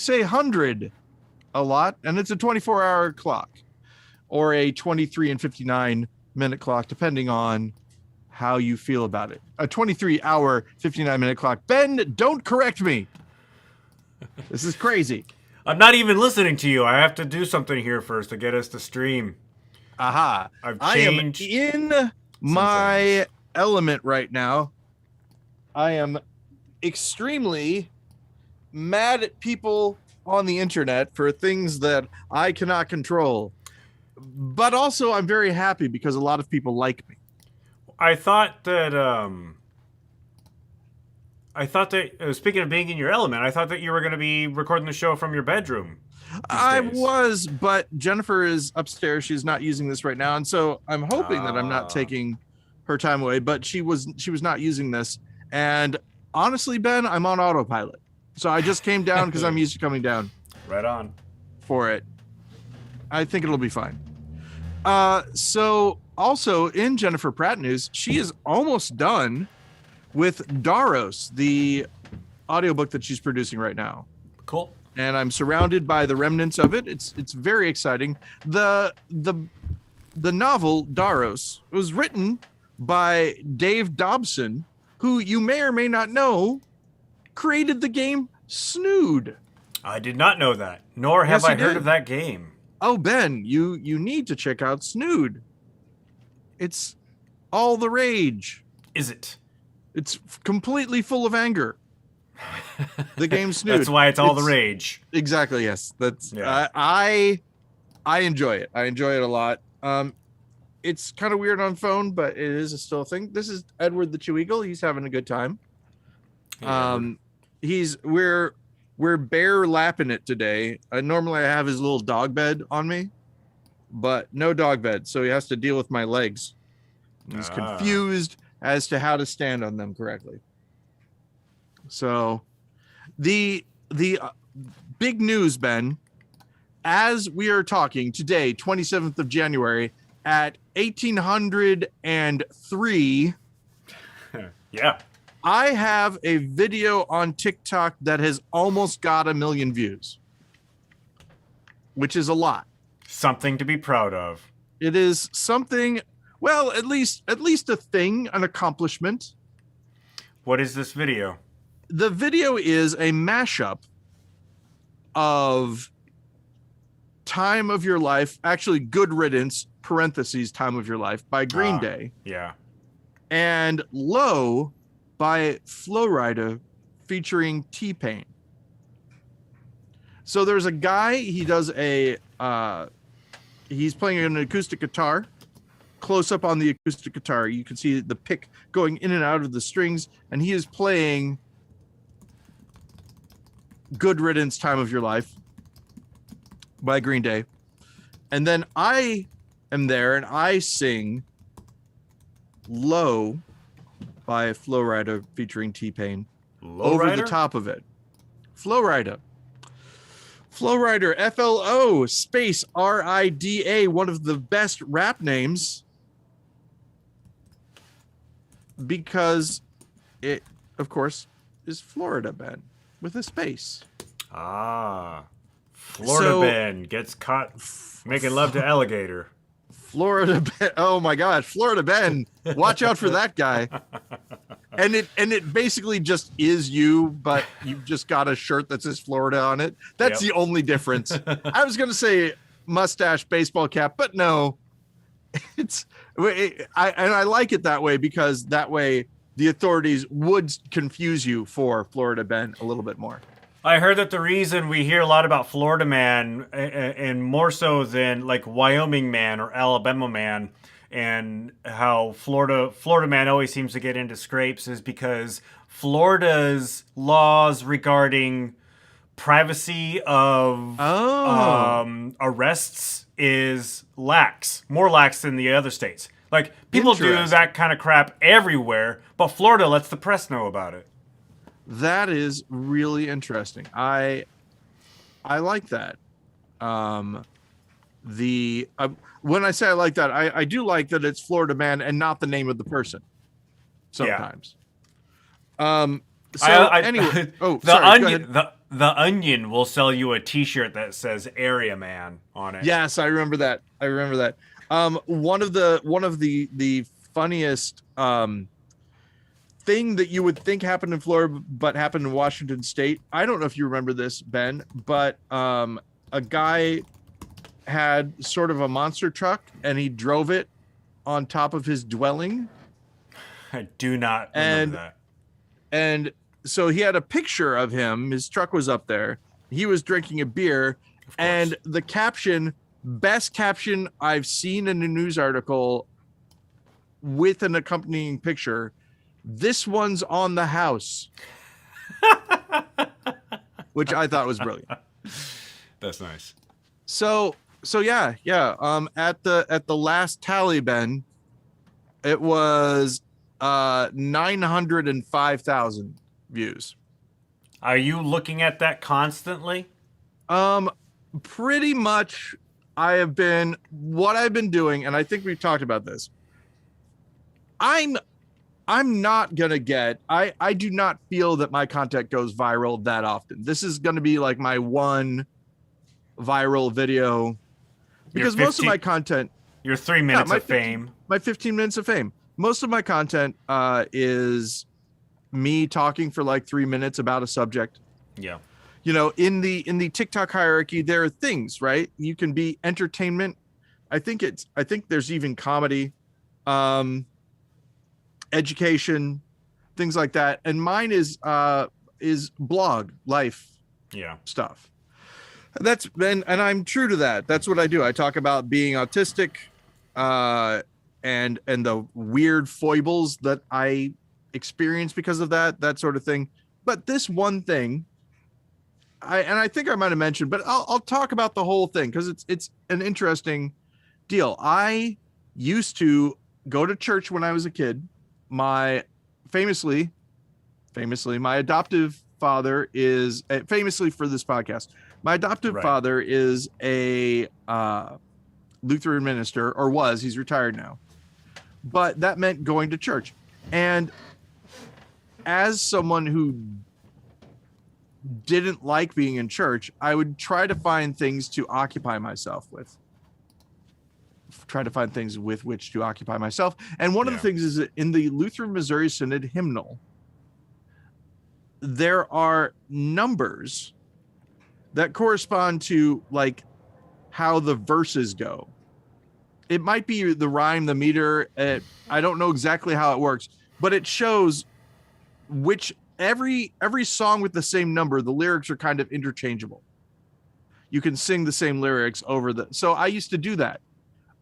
say 100 a lot, and it's a 24-hour clock or a 23 and 59-minute clock, depending on how you feel about it. A 23-hour, 59-minute clock. Ben, don't correct me. This is crazy. I'm not even listening to you. I have to do something here first to get us to stream. Aha. I've I am changed in my element right now. I am extremely mad at people on the internet for things that I cannot control. But also I'm very happy because a lot of people like me. I thought that speaking of being in your element, I thought that you were going to be recording the show from your bedroom. I was, but Jennifer is upstairs. She's not using this right now, and so I'm hoping that I'm not taking her time away. But she was not using this, and honestly, Ben, I'm on autopilot. So I just came down because I'm used to coming down. Right on. For it. I think it'll be fine. So also in Jennifer Pratt news, she is almost done with Daros, the audiobook that she's producing right now. Cool. And I'm surrounded by the remnants of it. It's very exciting. The novel Daros was written by Dave Dobson, who you may or may not know created the game Snood. I did not know that, nor have I heard of that game. Oh, Ben, you need to check out Snood. It's all the rage. Is it? It's completely full of anger. The game Snood. That's why it's all the rage. Exactly, yes. That's I enjoy it. I enjoy it a lot. It's kind of weird on phone, but it is still a thing. This is Edward the Chew Eagle. He's having a good time. We're bear lapping it today. Normally I have his little dog bed on me, but no dog bed, so he has to deal with my legs. He's confused as to how to stand on them correctly. So the big news, Ben, as we are talking today, 27th of January at 1803. Yeah. I have a video on TikTok that has almost got 1 million views, which is a lot. Something to be proud of. It is something, well, at least a thing, an accomplishment. What is this video? The video is a mashup of Time of Your Life, actually Good Riddance, parentheses, Time of Your Life by Green Day. Yeah. And Low by Flowrider featuring T-Pain. So there's a guy, he does he's playing an acoustic guitar. Close up on the acoustic guitar, you can see the pick going in and out of the strings, and he is playing Good Riddance, Time of Your Life by Green Day. And then I am there and I sing Low by Flowrider featuring T-Pain over the top of it. Flowrider, FLO space RIDA, one of the best rap names because it, of course, is Florida Ben with a space. Florida Ben gets caught making love to alligator. Florida Ben, oh my God, Florida Ben, watch out for that guy. And it basically just is you, but you've just got a shirt that says Florida on it. That's the only difference. I was gonna say mustache, baseball cap, but no. I like it that way because that way the authorities would confuse you for Florida Ben a little bit more. I heard that the reason we hear a lot about Florida Man, and more so than like Wyoming Man or Alabama Man, and how Florida Man always seems to get into scrapes, is because Florida's laws regarding privacy of arrests is more lax than the other states. Like, people do that kind of crap everywhere, but Florida lets the press know about it. That is really interesting. I like that. When I say I like that, I do like that it's Florida Man and not the name of the person. Sometimes. Yeah. Anyway, the The Onion will sell you a T-shirt that says "Area Man" on it. Yes, I remember that. I remember that. One of the funniest thing that you would think happened in Florida, but happened in Washington State. I don't know if you remember this, Ben, but a guy had sort of a monster truck, and he drove it on top of his dwelling. I do not remember that. And so he had a picture of him. His truck was up there. He was drinking a beer, and the caption, best caption I've seen in a news article with an accompanying picture, "This one's on the house," which I thought was brilliant. That's nice. So yeah. At the last tally, Ben, it was 905,000 views. Are you looking at that constantly? Pretty much. What I've been doing, and I think we've talked about this. I'm not gonna I do not feel that my content goes viral that often. This is gonna be like my one viral video, because most of my content, your 3 minutes of fame, my 15 minutes of fame, most of my content is me talking for like 3 minutes about a subject. Yeah. You know, in the TikTok hierarchy, there are things, right? You can be entertainment. I think there's even comedy, education, things like that. And mine is blog life stuff. And I'm true to that. That's what I do. I talk about being autistic, and the weird foibles that I experience because of that sort of thing. But this one thing, I think I might have mentioned, but I'll talk about the whole thing because it's an interesting deal. I used to go to church when I was a kid. My famously, my adoptive father is famously for this podcast. My adoptive father is a Lutheran minister, or was. He's retired now, but that meant going to church. And as someone who didn't like being in church, I would try to find things to occupy myself with. Try to find things with which to occupy myself. And one of the things is that in the Lutheran Missouri Synod hymnal, there are numbers that correspond to like how the verses go. It might be the rhyme, the meter. I don't know exactly how it works, but it shows which every song with the same number, the lyrics are kind of interchangeable. You can sing the same lyrics over so I used to do that.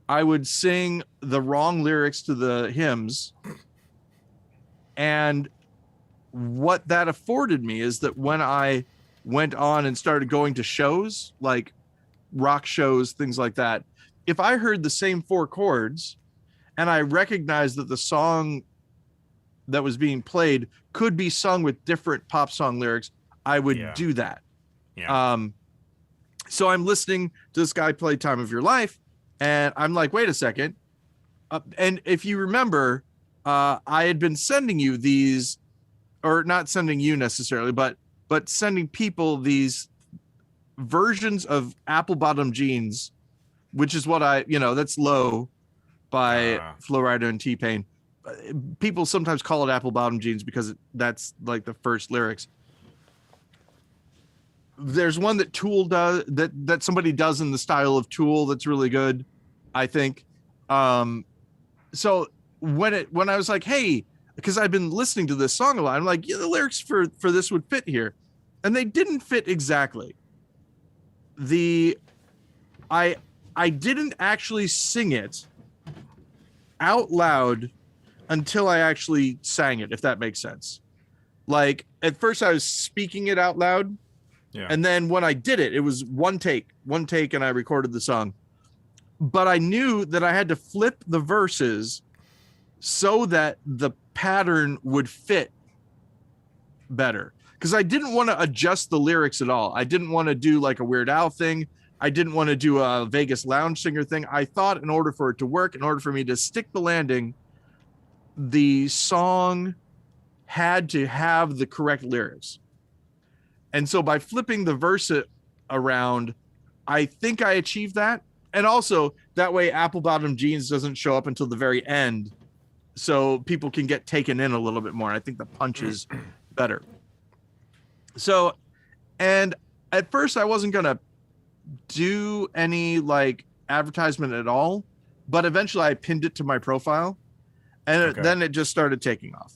I would sing the wrong lyrics to the hymns. And what that afforded me is that when I went on and started going to shows, like rock shows, things like that, if I heard the same 4 chords and I recognized that the song that was being played could be sung with different pop song lyrics, I would do that. So I'm listening to this guy play Time of Your Life, and I'm like, wait a second. And if you remember, I had been sending you these, or not sending you necessarily, but sending people these versions of Apple Bottom Jeans, which is what that's Low by Flo Rida and T-Pain. People sometimes call it Apple Bottom Jeans because that's like the first lyrics. There's one that Tool does, that somebody does in the style of Tool, that's really good, I think. So when I was like, hey, because I've been listening to this song a lot, I'm like, the lyrics for this would fit here, and they didn't fit exactly. I didn't actually sing it out loud until I actually sang it, if that makes sense. Like at first I was speaking it out loud. And then when I did it, it was one take, and I recorded the song. But I knew that I had to flip the verses so that the pattern would fit better. Because I didn't want to adjust the lyrics at all. I didn't want to do like a Weird Al thing. I didn't want to do a Vegas lounge singer thing. I thought in order for it to work, in order for me to stick the landing, the song had to have the correct lyrics. And so by flipping the verse around, I think I achieved that. And also that way apple bottom jeans doesn't show up until the very end, so people can get taken in a little bit more. I think the punch is better. So, and at first I wasn't going to do any like advertisement at all, but eventually I pinned it to my profile, and then it just started taking off.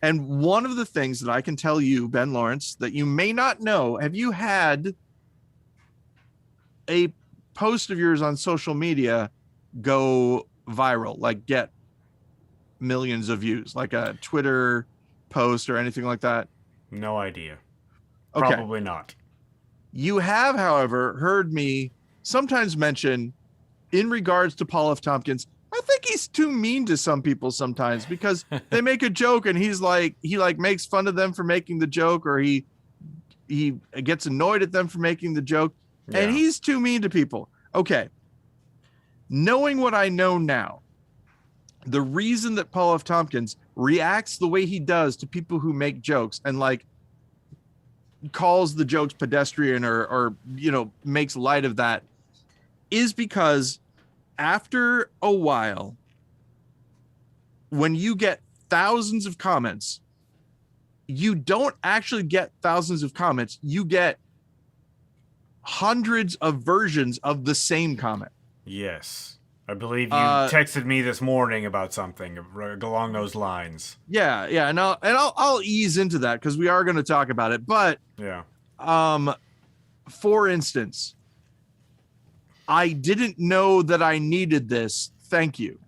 And one of the things that I can tell you, Ben Lawrence, that you may not know, have you had a post of yours on social media go viral, like get millions of views, like a Twitter post or anything like that? No idea. Okay. Probably not. You have, however, heard me sometimes mention in regards to Paul F. Tompkins, I think he's too mean to some people sometimes, because they make a joke and he makes fun of them for making the joke, or he gets annoyed at them for making the joke. Yeah. And he's too mean to people. Okay. Knowing what I know now, the reason that Paul F. Tompkins reacts the way he does to people who make jokes and like calls the jokes pedestrian or makes light of that is because after a while, when you get thousands of comments, you don't actually get thousands of comments. You get hundreds of versions of the same comment. Yes. I believe you texted me this morning about something along those lines. Yeah, and I'll ease into that because we are going to talk about it. But yeah, for instance, I didn't know that I needed this. Thank you.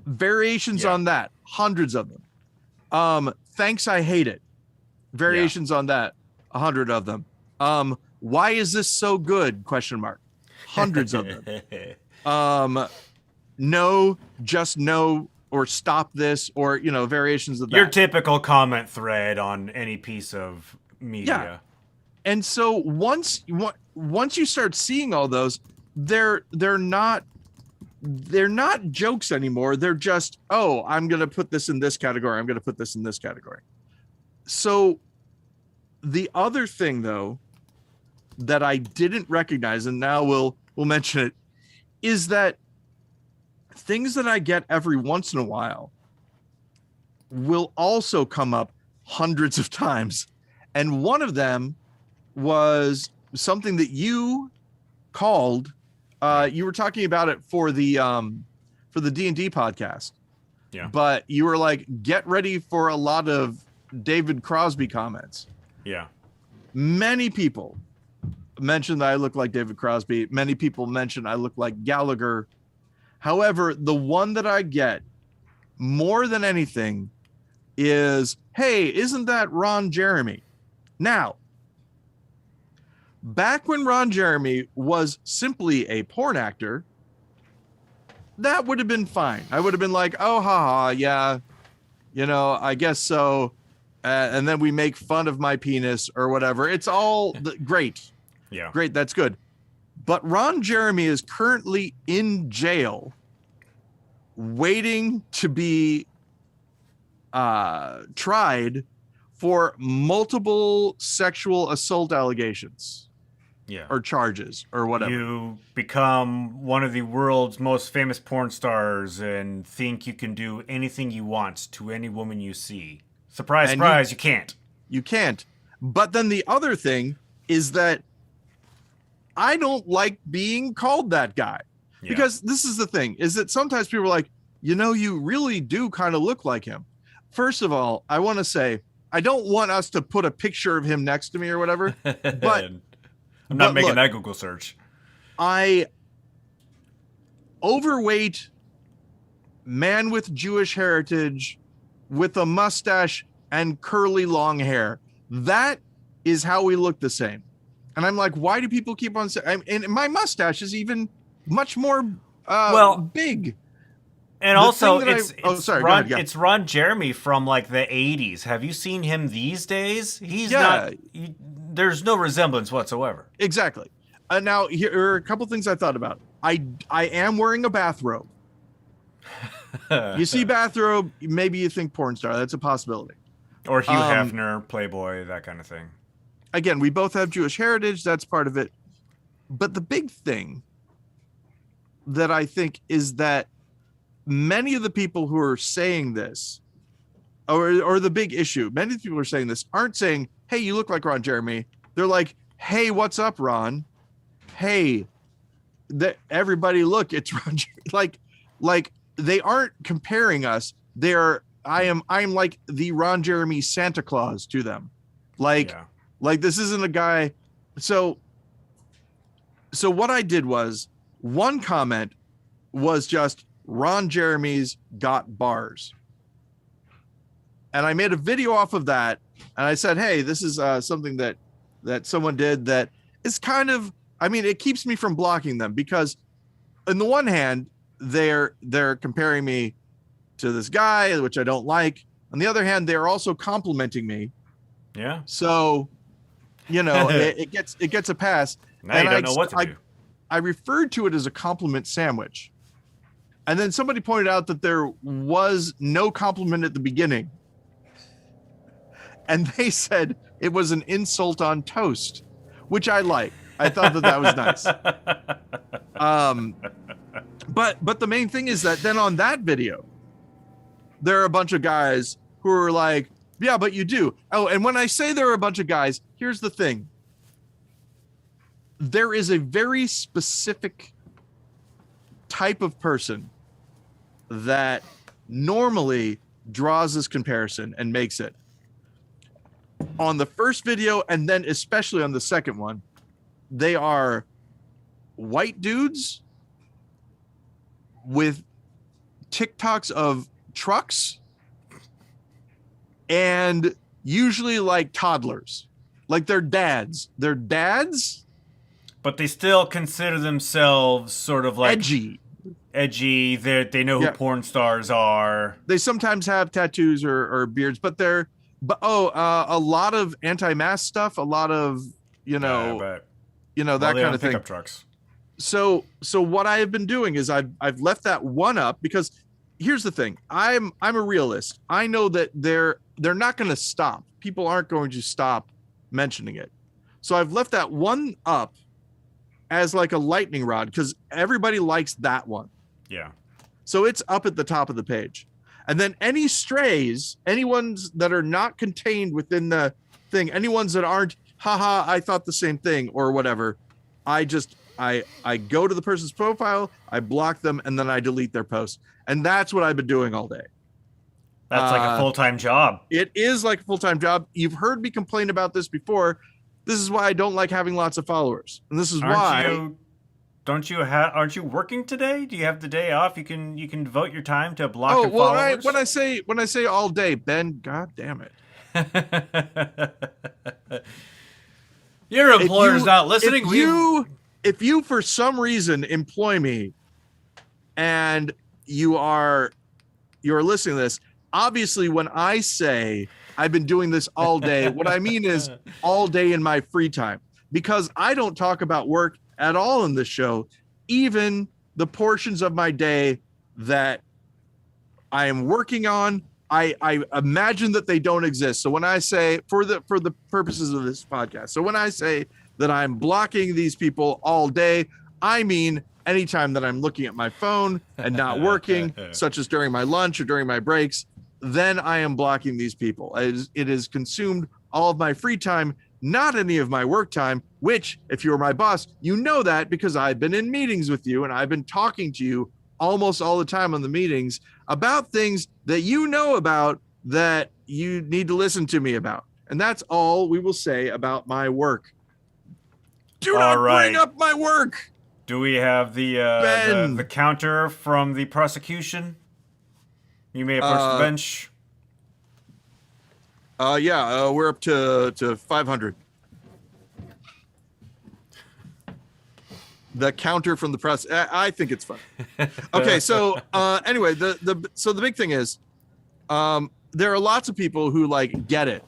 Variations on that, hundreds of them. Thanks, I hate it. Variations on that, 100 of them. Why is this so good? ? Hundreds of them. No, just no, or stop this, or variations of that. Your typical comment thread on any piece of media. Yeah. And so once you start seeing all those, they're not jokes anymore. They're just, oh, I'm gonna put this in this category. I'm gonna put this in this category. So the other thing though that I didn't recognize, and now we'll mention it, is that things that I get every once in a while will also come up hundreds of times. And one of them was something that you called, you were talking about it for the D&D podcast. Yeah. But you were like, get ready for a lot of David Crosby comments. Yeah. Many people mentioned that I look like David Crosby. Many people mentioned I look like Gallagher. However, the one that I get more than anything is, hey, isn't that Ron Jeremy? Now, back when Ron Jeremy was simply a porn actor, that would have been fine. I would have been like, oh, haha, yeah, I guess so. And then we make fun of my penis or whatever. It's all great. Yeah. Great. That's good. But Ron Jeremy is currently in jail waiting to be tried for multiple sexual assault allegations. Yeah. Or charges or whatever. You become one of the world's most famous porn stars and think you can do anything you want to any woman you see. Surprise, and surprise, you can't. You can't. But then the other thing is that I don't like being called that guy. Yeah. Because this is the thing, is that sometimes people are like, you really do kind of look like him. First of all, I want to say, I don't want us to put a picture of him next to me or whatever, but I'm not making that Google search. Overweight man with Jewish heritage with a mustache and curly long hair. That is how we look the same. And I'm like, why do people keep on saying, and my mustache is even much more big. And also, Ron, it's Ron Jeremy from like the 80s. Have you seen him these days? He's not, there's no resemblance whatsoever. Exactly. Now, here are a couple things I thought about. I am wearing a bathrobe. You see bathrobe, maybe you think porn star. That's a possibility. Or Hugh Hefner, Playboy, that kind of thing. again, we both have Jewish heritage. That's part of it. But the big thing that I think is that many of the people who are saying this, or the big issue, many of the people who are saying this aren't saying, hey, you look like Ron Jeremy. They're like, hey, what's up, Ron? Hey, everybody look, it's Ron Jeremy. Like they aren't comparing us. I'm like the Ron Jeremy Santa Claus to them. Like this isn't a guy. So what I did was, one comment was just Ron Jeremy's got bars. And I made a video off of that. And I said, hey, this is something that someone did that is kind of, I mean, it keeps me from blocking them, because on the one hand, they're comparing me to this guy, which I don't like. On the other hand, they're also complimenting me. Yeah. So, it gets a pass. Now you don't know what to do. I referred to it as a compliment sandwich. And then somebody pointed out that there was no compliment at the beginning. And they said it was an insult on toast, which I like. I thought that was nice. But the main thing is that then on that video, there are a bunch of guys who are like, yeah, but you do. Oh, and when I say there are a bunch of guys, here's the thing. There is a very specific type of person that normally draws this comparison and makes it. On the first video, and then especially on the second one, they are white dudes with TikToks of trucks, and usually like toddlers, like they're dads. They're dads, but they still consider themselves sort of like edgy. They know who porn stars are. They sometimes have tattoos or beards, but a lot of anti-mask stuff, a lot of that kind of thing. Pickup trucks. So what I have been doing is I've left that one up, because here's the thing. I'm a realist. I know that they're not going to stop. People aren't going to stop mentioning it. So I've left that one up as like a lightning rod, because everybody likes that one. Yeah. So it's up at the top of the page. And then any strays, any ones that are not contained within the thing, any ones that aren't, haha, I thought the same thing or whatever, I go to the person's profile, I block them, and then I delete their post. And that's what I've been doing all day. That's like a full-time job. It is like a full-time job. You've heard me complain about this before. This is why I don't like having lots of followers. And this is aren't you working today? Do you have the day off? You can devote your time to blocking followers? When I say all day, Ben, god damn it. Your employer's not listening. If you for some reason employ me and you're listening to this, obviously when I say I've been doing this all day, what I mean is all day in my free time, because I don't talk about work at all in this show, even the portions of my day that I am working on. I imagine that they don't exist. So when I say, for the purposes of this podcast, so when I say that I'm blocking these people all day, I mean anytime that I'm looking at my phone and not working, such as during my lunch or during my breaks, then I am blocking these people. It has consumed all of my free time, not any of my work time, which, if you're my boss, you know that, because I've been in meetings with you and I've been talking to you almost all the time on the meetings about things that you know about that you need to listen to me about. And that's all we will say about my work. Do not bring up my work. Do we have the counter from the prosecution? You may approach the bench. We're up to 500. The counter from the press. I think it's fun. Okay, so anyway, the big thing is, there are lots of people who like get it,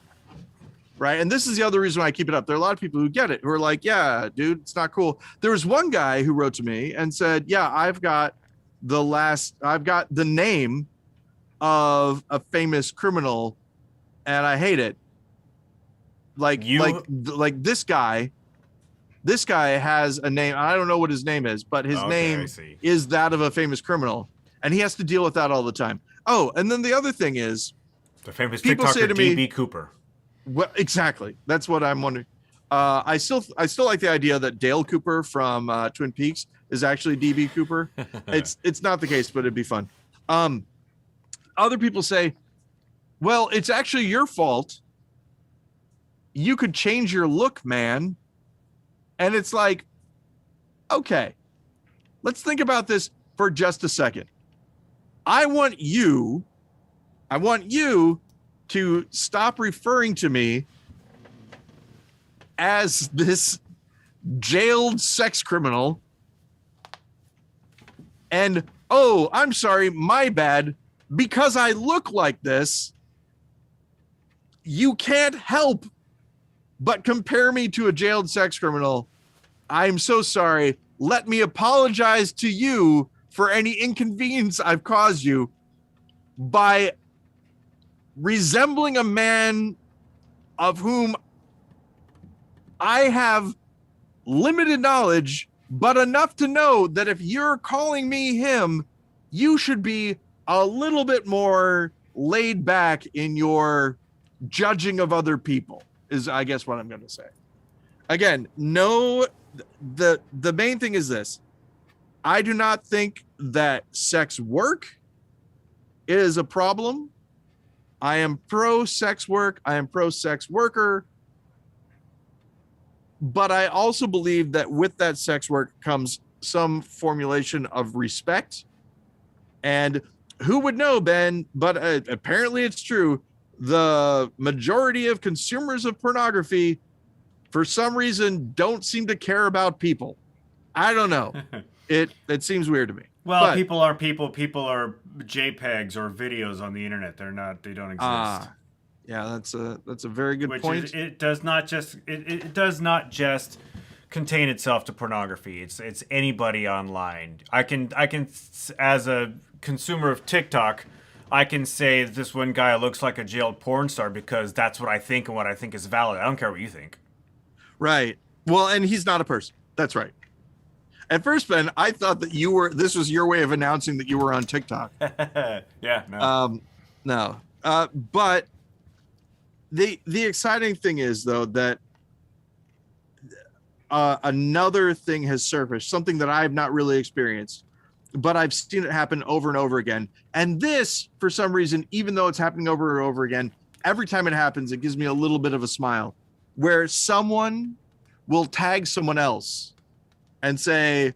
right? And this is the other reason why I keep it up. There are a lot of people who get it, who are like, yeah, dude, it's not cool. There was one guy who wrote to me and said, yeah, I've got the name of a famous criminal and I hate it. like this guy. This guy has a name. I don't know what his name is, but his name is that of a famous criminal, and he has to deal with that all the time. Oh, and then the other thing is, the famous TikToker DB Cooper. Well, exactly. That's what I'm wondering. I still like the idea that Dale Cooper from Twin Peaks is actually DB Cooper. It's not the case, but it'd be fun. Other people say, well, it's actually your fault. You could change your look, man. And it's like, okay, let's think about this for just a second. I want you to stop referring to me as this jailed sex criminal. And, oh, I'm sorry, my bad. Because I look like this, you can't help but compare me to a jailed sex criminal. I'm so sorry. Let me apologize to you for any inconvenience I've caused you by resembling a man of whom I have limited knowledge, but enough to know that if you're calling me him, you should be a little bit more laid back in your judging of other people. Is I guess what I'm going to say. Again, no, the main thing is this. I do not think that sex work is a problem. I am pro sex work. I am pro sex worker. But I also believe that with that sex work comes some formulation of respect. And who would know, Ben? But apparently it's true. The majority of consumers of pornography, for some reason, don't seem to care about people. I don't know. It seems weird to me. Well, but people are people. People are JPEGs or videos on the internet. They're not. They don't exist. Yeah, that's a very good point. It does not just contain itself to pornography. It's anybody online. I can as a consumer of TikTok, I can say this one guy looks like a jailed porn star because that's what I think and what I think is valid. I don't care what you think. Right. Well, and he's not a person. That's right. At first, Ben, I thought that this was your way of announcing that you were on TikTok. Yeah. No. No. But the exciting thing is, though, that another thing has surfaced, something that I've not really experienced, but I've seen it happen over and over again. And this, for some reason, even though it's happening over and over again, every time it happens, it gives me a little bit of a smile, where someone will tag someone else and say,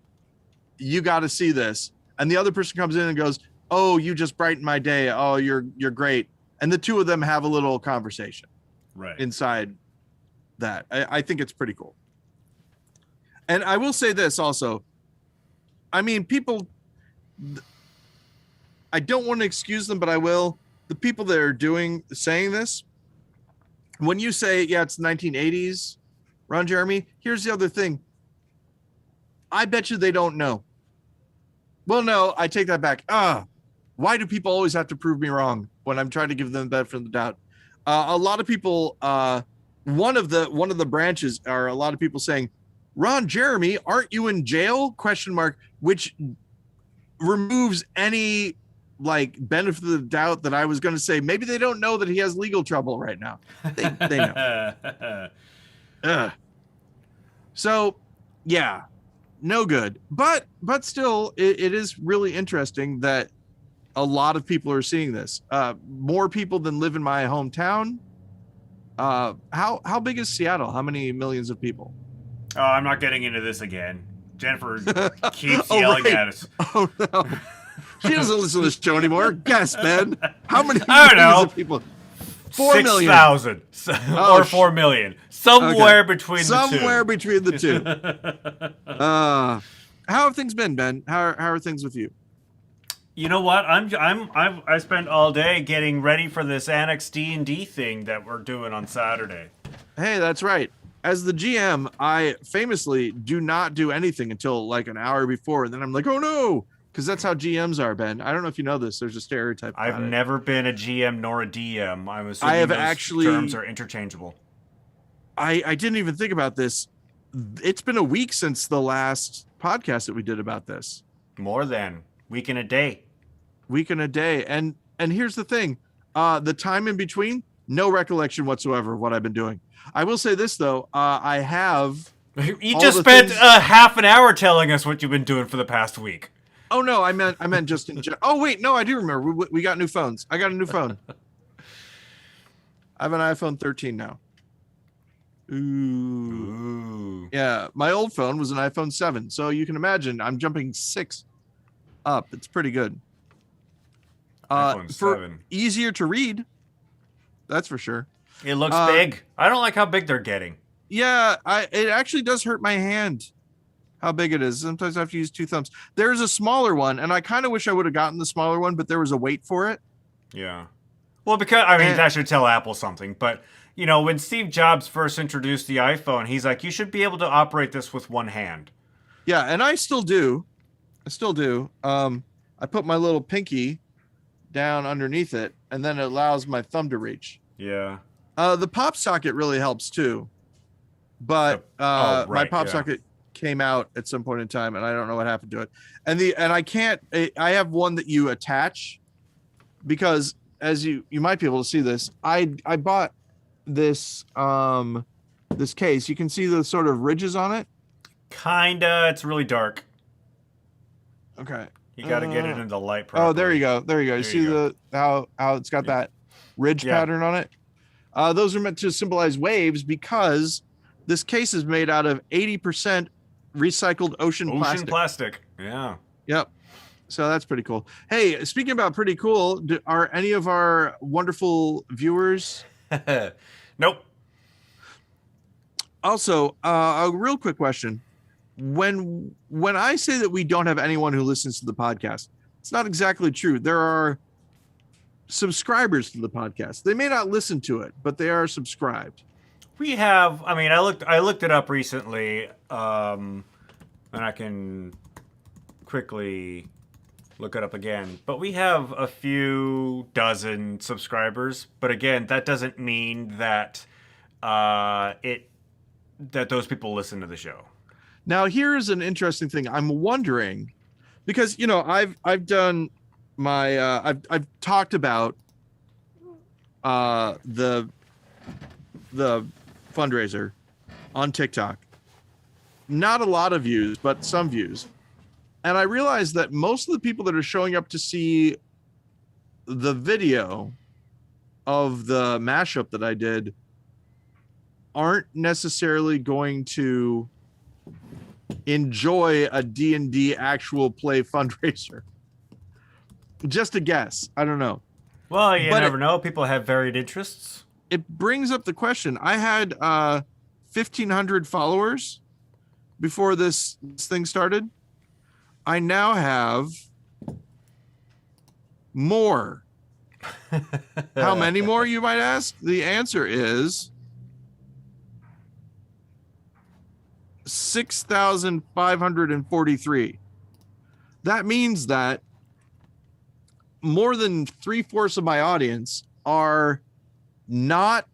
you got to see this. And the other person comes in and goes, oh, you just brightened my day. Oh, you're great. And the two of them have a little conversation inside that. I think it's pretty cool. And I will say this also. I mean, people, I don't want to excuse them, but I will. The people that are saying this, when you say, yeah, it's the 1980s, Ron Jeremy, here's the other thing. I bet you they don't know. Well, no, I take that back. Why do people always have to prove me wrong when I'm trying to give them the benefit of the doubt? A lot of people, one of the branches are a lot of people saying, Ron Jeremy, aren't you in jail? ? Which removes any like benefit of the doubt that I was going to say. Maybe they don't know that he has legal trouble right now. They know. So, yeah, no good. But still, it is really interesting that a lot of people are seeing this. More people than live in my hometown. How big is Seattle? How many millions of people? Oh, I'm not getting into this again. Jennifer keeps yelling at us. Oh, no. She doesn't listen to this show anymore. Guess, Ben. How many of people? 4 million. 6,000 or 4 million. Somewhere between the two. Somewhere between the two. How have things been, Ben? How are things with you? You know what? I spent all day getting ready for this Annex D&D thing that we're doing on Saturday. Hey, that's right. As the GM, I famously do not do anything until like an hour before, and then I'm like, oh no, because that's how GMs are, Ben. I don't know if you know this. There's a stereotype. I've never been a GM nor a DM. I'm assuming those terms are interchangeable. I didn't even think about this. It's been a week since the last podcast that we did about this. More than week and a day. Week and a day. And here's the thing. The time in between, no recollection whatsoever of what I've been doing. I will say this though, I have. You just spent half an hour telling us what you've been doing for the past week. Oh no, I meant just in general. Oh wait, no, I do remember. We got new phones. I got a new phone. I have an iPhone 13 now. Ooh. Yeah, my old phone was an iPhone 7, so you can imagine I'm jumping 6 up. It's pretty good. iPhone 7. Easier to read. That's for sure. It looks big. I don't like how big they're getting. Yeah, it actually does hurt my hand how big it is. Sometimes I have to use 2 thumbs. There's a smaller one, and I kind of wish I would have gotten the smaller one, but there was a wait for it. Yeah. Well, because, I mean, that should tell Apple something, but, you know, when Steve Jobs first introduced the iPhone, he's like, you should be able to operate this with one hand. Yeah, and I still do. I put my little pinky down underneath it, and then it allows my thumb to reach. Yeah. The pop socket really helps too, but my pop socket came out at some point in time, and I don't know what happened to it. And I can't. I have one that you attach, because as you might be able to see this, I bought this this case. You can see the sort of ridges on it. Kinda. It's really dark. Okay. You got to get it into the light properly. Oh, there you go. You see how it's got that ridge pattern on it? Those are meant to symbolize waves, because this case is made out of 80% recycled ocean plastic. Yeah. Yep. So that's pretty cool. Hey, speaking about pretty cool, are any of our wonderful viewers? Nope. Also, a real quick question. When I say that we don't have anyone who listens to the podcast, it's not exactly true. There are subscribers to the podcast. They may not listen to it, but they are subscribed. We have, I mean, I looked it up recently, and I can quickly look it up again. But we have a few dozen subscribers. But again, that doesn't mean that that those people listen to the show. Now, here's an interesting thing. I'm wondering, because I've done my I've talked about the fundraiser on TikTok. Not a lot of views, but some views. And I realized that most of the people that are showing up to see the video of the mashup that I did aren't necessarily going to enjoy a D&D actual play fundraiser. Just a guess. I don't know. Well, you never know. People have varied interests. It brings up the question. I had 1,500 followers before this thing started. I now have more. How many more, you might ask? The answer is 6,543. That means that more than 3/4 of my audience are not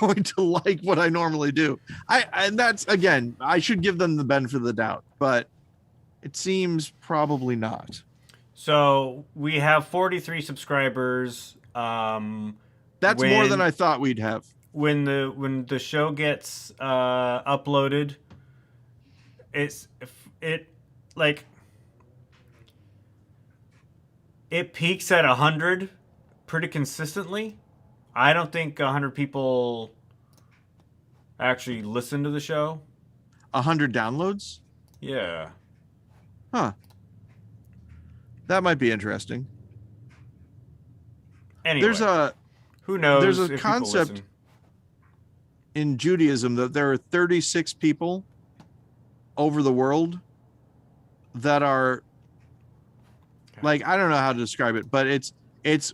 going to like what I normally do. And that's, again, I should give them the benefit of the doubt, but it seems probably not. So we have 43 subscribers. That's more than I thought we'd have. When the show gets uploaded, it peaks at 100 pretty consistently. I don't think 100 people actually listen to the show. 100 downloads? Yeah. Huh. That might be interesting. Anyway, who knows? There's a concept in Judaism that there are 36 people over the world that are like, I don't know how to describe it, but it's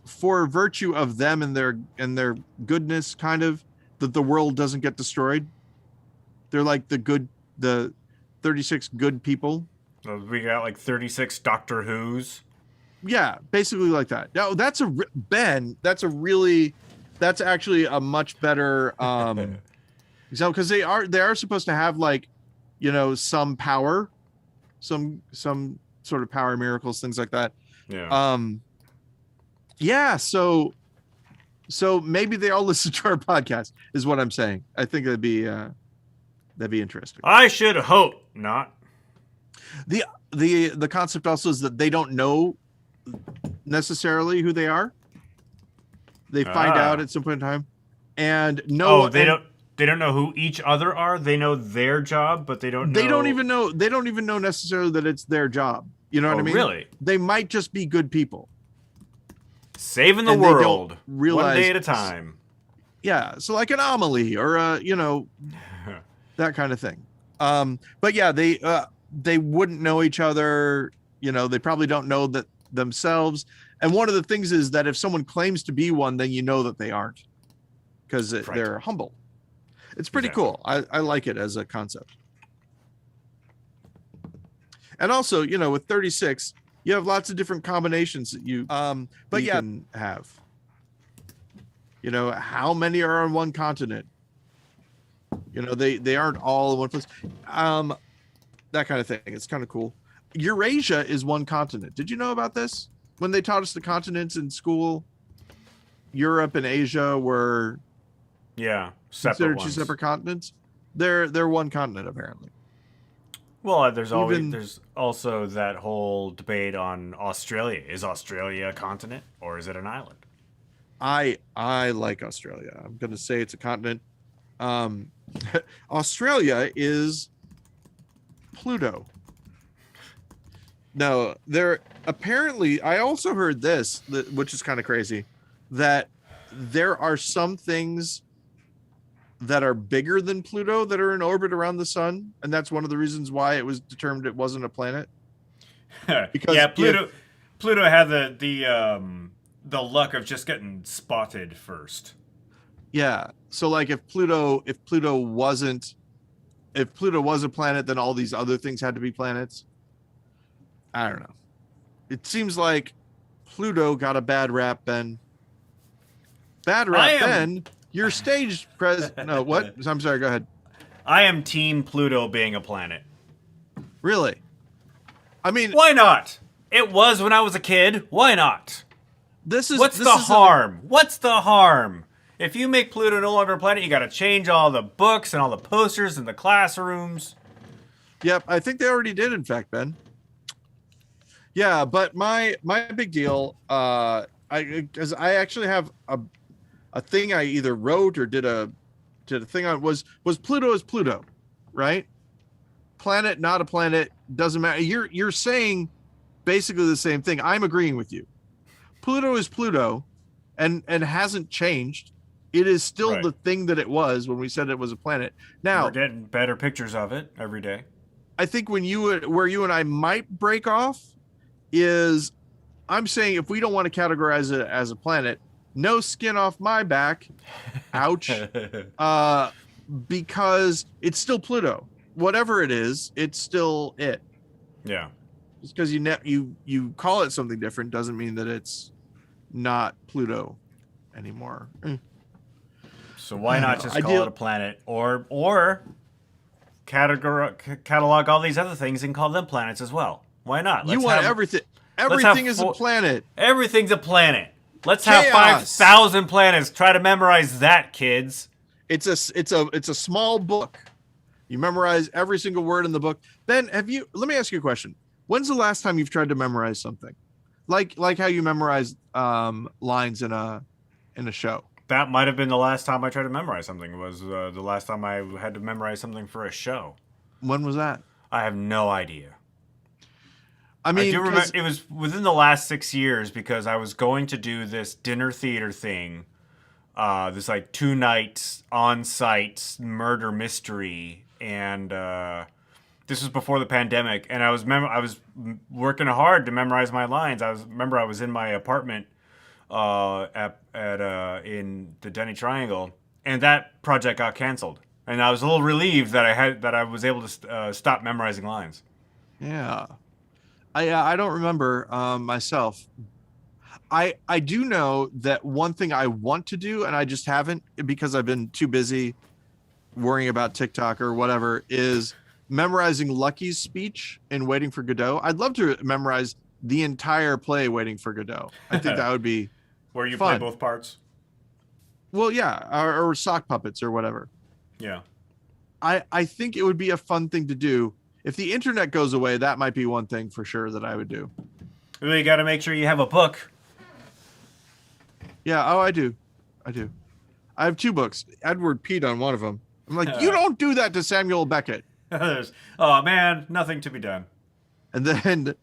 for virtue of them and their goodness, kind of, that the world doesn't get destroyed. They're like the 36 good people. We got like 36 Doctor Who's. Yeah, basically like that. No, that's actually a much better So because they are supposed to have like, some power, some sort of power, miracles, things like that. Yeah. Yeah. So maybe they all listen to our podcast, is what I'm saying. I think that'd be interesting. I should hope not. The concept also is that they don't know necessarily who they are. They find out at some point in time, and they don't know who each other are. They know their job, but they don't know. They don't even know necessarily that it's their job. You know what I mean? Really? They might just be good people. Saving the And world realize, one day at a time. Yeah, so like an Amelie or that kind of thing. But yeah, they wouldn't know each other. They probably don't know that themselves. And one of the things is that if someone claims to be one, then you know that they aren't, because they're humble. It's pretty cool. I like it as a concept. And also, with 36, you have lots of different combinations that you can have. How many are on one continent? They aren't all in one place. That kind of thing. It's kind of cool. Eurasia is one continent. Did you know about this? When they taught us the continents in school, Europe and Asia were considered two separate continents. They're one continent apparently. Well, there's also that whole debate on Australia. Is Australia a continent or is it an island? I like Australia. I'm going to say it's a continent. Australia is Pluto. No, apparently, I also heard this, which is kind of crazy, that there are some things that are bigger than Pluto that are in orbit around the sun, and that's one of the reasons why it was determined it wasn't a planet. Because Pluto had the luck of just getting spotted first. Yeah, so like if Pluto was a planet, then all these other things had to be planets. I don't know. It seems like Pluto got a bad rap, Ben. Ben. Your stage president. No, what? I'm sorry. Go ahead. I am team Pluto being a planet. Really? I mean, why not? It was when I was a kid. Why not? What's the harm? What's the harm? If you make Pluto no longer a planet, you got to change all the books and all the posters in the classrooms. Yep, I think they already did. In fact, Ben. Yeah, but my big deal, because I actually have a thing I either wrote or did a thing on was Pluto is Pluto, right? Planet, not a planet, doesn't matter. You're saying basically the same thing. I'm agreeing with you. Pluto is Pluto, and hasn't changed. It is still the thing that it was when we said it was a planet. Now we're getting better pictures of it every day. I think where you and I might break off is I'm saying if we don't want to categorize it as a planet, no skin off my back. Ouch. Because it's still Pluto. Whatever it is, it's still it. Yeah. Just because you call it something different doesn't mean that it's not Pluto anymore. So why not just call it a planet or catalog all these other things and call them planets as well? Why not? Everything. Everything is a planet. Everything's a planet. Let's have 5,000 planets. Try to memorize that, kids. It's a small book. You memorize every single word in the book. Ben, let me ask you a question. When's the last time you've tried to memorize something? Like how you memorize lines in a show. That might have been the last time I tried to memorize something. Was the last time I had to memorize something for a show. When was that? I have no idea. I mean, I do remember it was within the last 6 years because I was going to do this dinner theater thing, this like 2 nights on-site murder mystery, and this was before the pandemic. And I was working hard to memorize my lines. I was in my apartment in the Denny Triangle, and that project got canceled. And I was a little relieved that I was able to stop memorizing lines. Yeah. I don't remember myself. I do know that one thing I want to do, and I just haven't because I've been too busy worrying about TikTok or whatever is memorizing Lucky's speech in Waiting for Godot. I'd love to memorize the entire play Waiting for Godot. I think that would be Where you play fun. both parts. Well, yeah, or sock puppets or whatever. Yeah. I think it would be a fun thing to do. If the internet goes away, that might be one thing for sure that I would do. Well, you got to make sure you have a book. Yeah. Oh, I do. I have 2 books. Edward peed on one of them. I'm like, you don't do that to Samuel Beckett. Oh man, nothing to be done. And then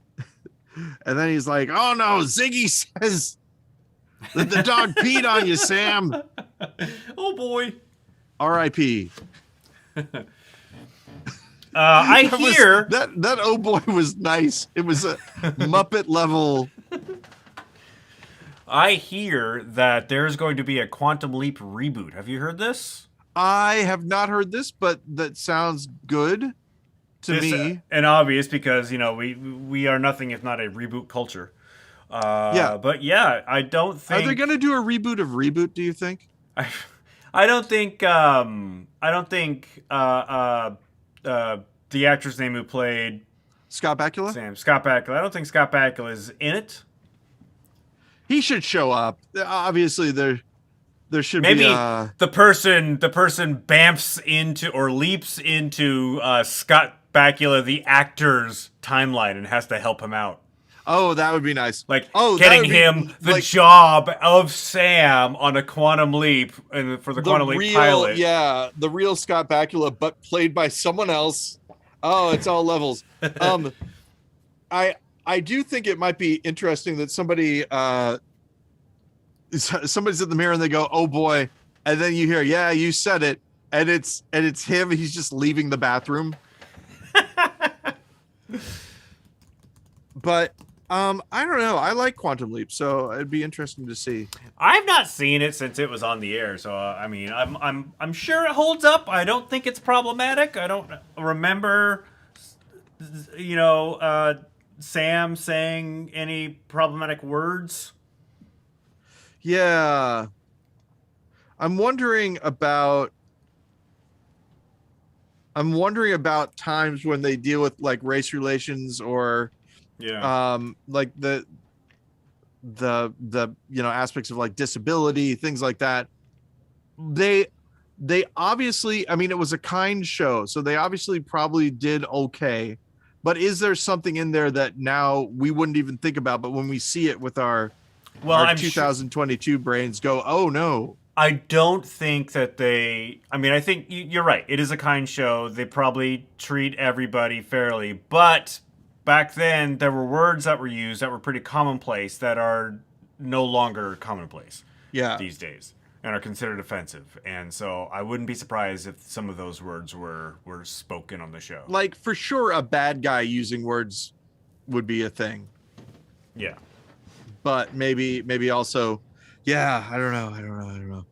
he's like, oh no, Ziggy says that the dog peed on you, Sam. Oh boy. R.I.P. I hear that oh boy was nice. It was a Muppet level. I hear that there's going to be a Quantum Leap reboot. Have you heard this? I have not heard this, but that sounds good to me. And obvious because, you know, we are nothing if not a reboot culture. Yeah. But yeah, I don't think... Are they going to do a reboot of Reboot, do you think? I don't think the actor's name who played Scott Bakula? Scott Bakula. I don't think Scott Bakula is in it. He should show up. Obviously, there should maybe be the person bamfs into or leaps into Scott Bakula, the actor's timeline, and has to help him out. Oh, that would be nice. Like getting getting him the job of Sam on a Quantum Leap and for the Quantum Leap pilot. Yeah, the real Scott Bakula, but played by someone else. Oh, it's all levels. I do think it might be interesting that somebody's in the mirror and they go, "Oh boy," and then you hear, "Yeah, you said it," and it's him. He's just leaving the bathroom. But I don't know. I like Quantum Leap, so it'd be interesting to see. I've not seen it since it was on the air, so I mean, I'm sure it holds up. I don't think it's problematic. I don't remember, you know, Sam saying any problematic words. Yeah, I'm wondering about times when they deal with like race relations or like the you know aspects of like disability, things like that. They obviously, I mean, it was a kind show, so they obviously probably did okay. But is there something in there that now we wouldn't even think about, but when we see it with our 2022 brains go, oh no. I don't think that I mean, I think you're right. It is a kind show. They probably treat everybody fairly. But back then, there were words that were used that were pretty commonplace that are no longer commonplace these days and are considered offensive. And so I wouldn't be surprised if some of those words were spoken on the show. Like, for sure, a bad guy using words would be a thing. Yeah. But maybe also, yeah, I don't know.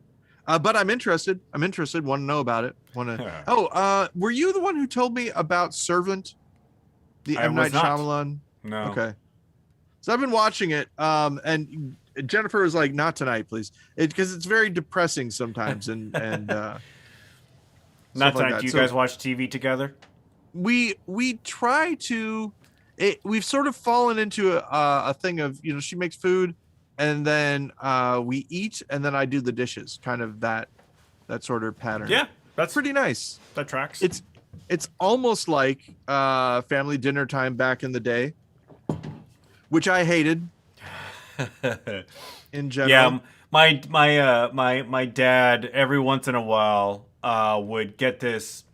But I'm interested. Want to know about it. Were you the one who told me about Servant? The M. Night Shyamalan? No. Okay. So I've been watching it, and Jennifer was like, "Not tonight, please," because it's very depressing sometimes, and not tonight. Like, do you guys watch TV together? We try to. We've sort of fallen into a thing of, you know, she makes food, and then we eat, and then I do the dishes. Kind of that sort of pattern. Yeah, that's pretty nice. That tracks. It's almost like family dinner time back in the day, which I hated. In general, yeah, my dad every once in a while would get this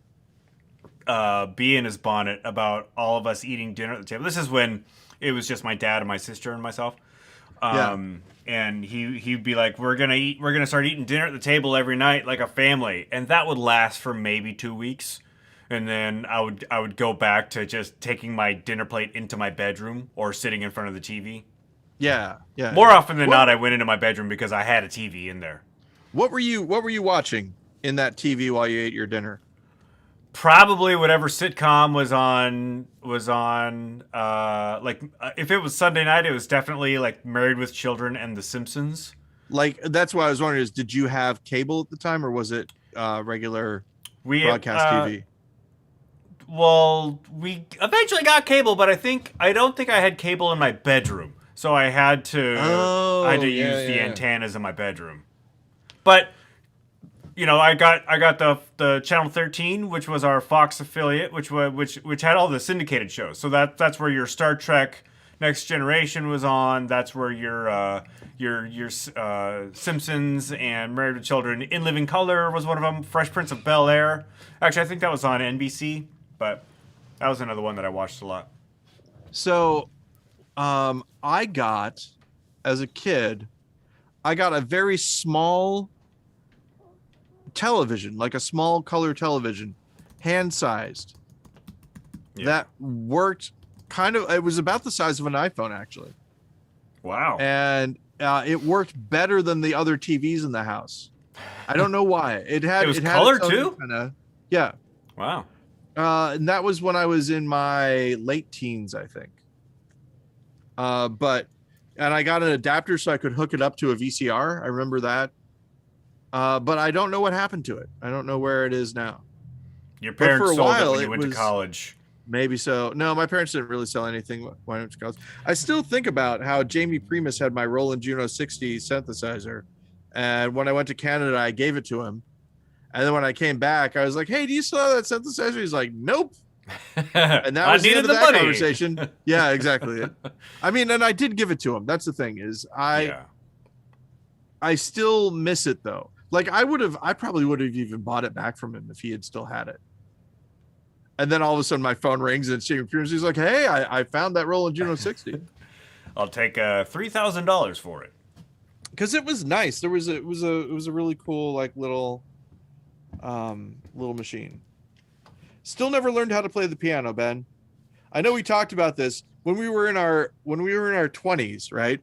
bee in his bonnet about all of us eating dinner at the table. This is when it was just my dad and my sister and myself. And he'd be like, we're gonna start eating dinner at the table every night like a family, and that would last for maybe 2 weeks. And then I would go back to just taking my dinner plate into my bedroom or sitting in front of the TV. Yeah. More often than not, I went into my bedroom because I had a TV in there. What were you watching in that TV while you ate your dinner? Probably whatever sitcom was on. If it was Sunday night, it was definitely like Married with Children and The Simpsons. Like, that's what I was wondering is, did you have cable at the time, or was it regular? We broadcast TV. Well, we eventually got cable, but I don't think I had cable in my bedroom, so I had Oh, to yeah, use the yeah. antennas in my bedroom. But I got the channel 13, which was our Fox affiliate, which had all the syndicated shows. So that's where your Star Trek Next Generation was on. That's where your Simpsons and Married with Children, In Living Color was one of them. Fresh Prince of Bel Air. Actually, I think that was on NBC, but that was another one that I watched a lot. So, I got as a kid, I got a very small television, like a small color television, hand sized, Yeah. that worked kind of, it was about the size of an iPhone actually. Wow. And it worked better than the other TVs in the house. I don't know why. It was It had color its own too? antenna. Yeah. Wow. And that was when I was in my late teens, I think. And I got an adapter so I could hook it up to a VCR. I remember that. But I don't know what happened to it. I don't know where it is now. Your But parents for a sold while, it when you it went to was college. maybe so. No, my parents didn't really sell anything when I went to college. I still think about how Jamie Primus had my Roland Juno 60 synthesizer. And when I went to Canada, I gave it to him. And then when I came back, I was like, hey, do you still have that synthesizer? He's like, nope. And that I was the needed end of the that money. conversation. Yeah, exactly. I mean, and I did give it to him. That's the thing is Yeah. I still miss it though. Like I probably would have even bought it back from him if he had still had it. And then all of a sudden my phone rings and it's Jamie Primus. He's like, hey, I found that Roland Juno 60. I'll take $3,000 for it. Because it was nice. It was a really cool like little machine. Still never learned how to play the piano, Ben. I know we talked about this when we were in our 20s, right?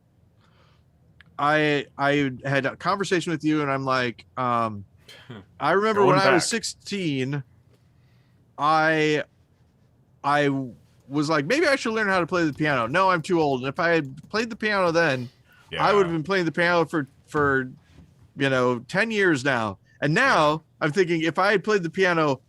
I had a conversation with you and I'm like, I remember Going when I was back. 16, I was like, maybe I should learn how to play the piano. No, I'm too old. And if I had played the piano then, Yeah. I would have been playing the piano for 10 years now. And now I'm thinking if I had played the piano,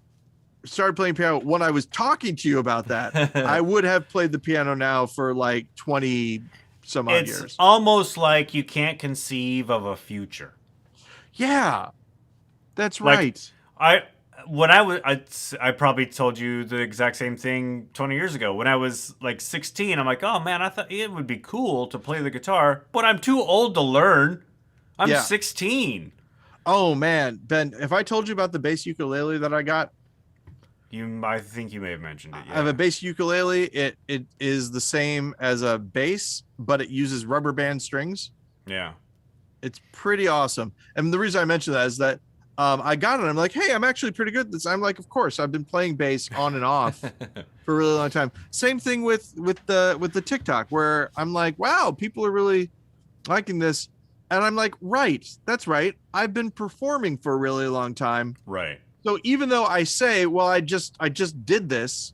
started playing piano when I was talking to you about that, I would have played the piano now for like 20 some odd It's years. almost like you can't conceive of a future. Yeah, that's Like, right. I probably told you the exact same thing 20 years ago. When I was like 16, I'm like, oh man, I thought it would be cool to play the guitar, but I'm too old to learn. I'm Yeah. 16. Oh man, Ben, if I told you about the bass ukulele that I got, I think you may have mentioned it. Yeah. I have a bass ukulele. It is the same as a bass, but it uses rubber band strings. Yeah. It's pretty awesome. And the reason I mention that is that I got it. I'm like, hey, I'm actually pretty good at this. I'm like, of course, I've been playing bass on and off for a really long time. Same thing with the TikTok, where I'm like, wow, people are really liking this. And I'm like, right, that's right. I've been performing for a really long time. Right. So even though I say, well, I just did this,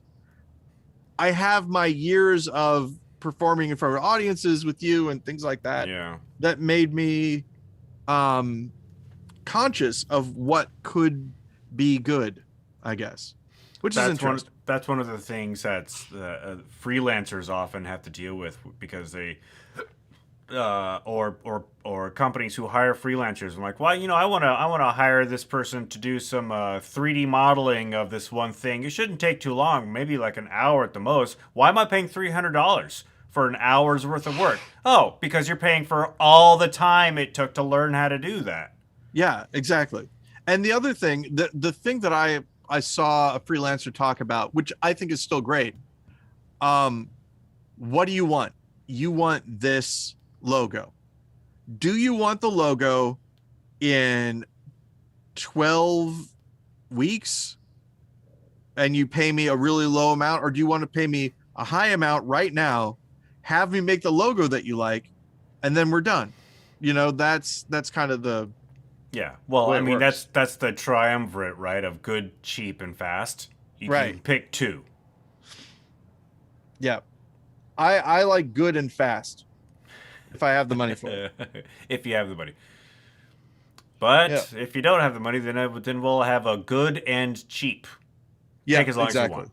I have my years of performing in front of audiences with you and things like that. Yeah. That made me conscious of what could be good, I guess, which is interesting. That's one of the things that's freelancers often have to deal with because they or companies who hire freelancers. I'm like, well, I want to hire this person to do some 3D modeling of this one thing. It shouldn't take too long, maybe like an hour at the most. Why am I paying $300 for an hour's worth of work? Oh, because you're paying for all the time it took to learn how to do that. Yeah, exactly. And the other thing, the thing that I saw a freelancer talk about, which I think is still great. What do you want? You want this logo. Do you want the logo in 12 weeks and you pay me a really low amount, or do you want to pay me a high amount right now, have me make the logo that you like, and then we're done? That's kind of the Yeah. Well, way I it mean, works. that's the triumvirate, right, of good, cheap, and fast. You can Right. pick two. Yeah. I like good and fast if I have the money for it. If you have the money. Yeah. But if you don't have the money, then we'll have a good and cheap. Yeah, Take as long exactly. as you